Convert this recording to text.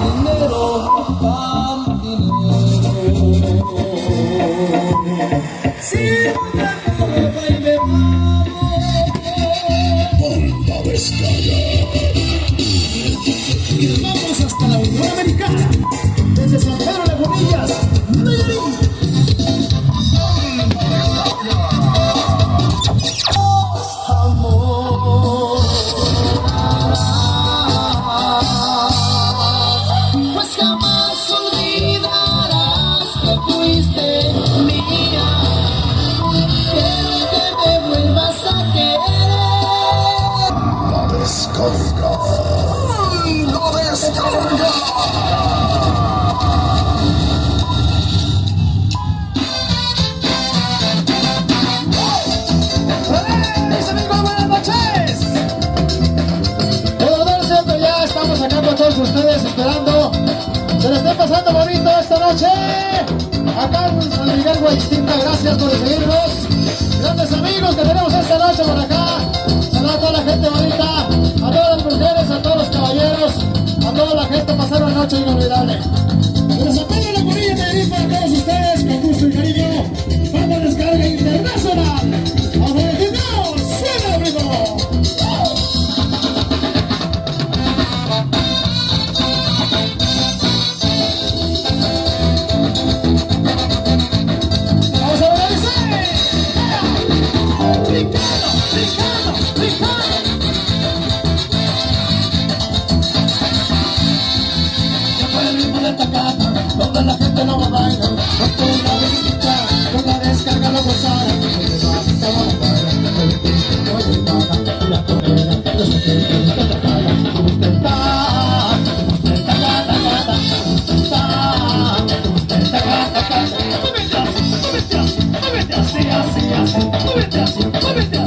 dinero, cantinero. Si una copa y me vamos, Banda Descarga. Y nos vamos hasta la Unión Americana, desde San Pedro de Bonillas, Nayarit. amor, pues jamás olvidarás que fuiste mía. Quiero que me vuelvas a querer. La Descarga. La Descarga. ¡Mis amigos, buenas noches! Todo dar cierto, ya estamos acá con todos ustedes esperando se les esté pasando bonito esta noche acá en San Miguel Guaixtinta. Gracias por seguirnos, grandes amigos que tenemos esta noche por acá. Saludos a toda la gente bonita, a todas las mujeres, a todos los caballeros, a toda la gente, pasar una noche inolvidable. Desde San Pedro de la Bonilla, Nayarit, para todos ustedes, con gusto y cariño, Banda Descarga Internacional. ¡Vamos a decirnos! ¡Suena el ritmo! ¡Vamos a ver, dice! ¡Brincando, brincando, brincando! Ya fue el ritmo de Tacata, donde la gente no va a bailar. Con tu nave escuchar, con la descarga lo gozar. La torera, los que te tacan, usted está, usted taca, usted taca, muévete así, muévete así, muévete así, así, así, muévete así, muévete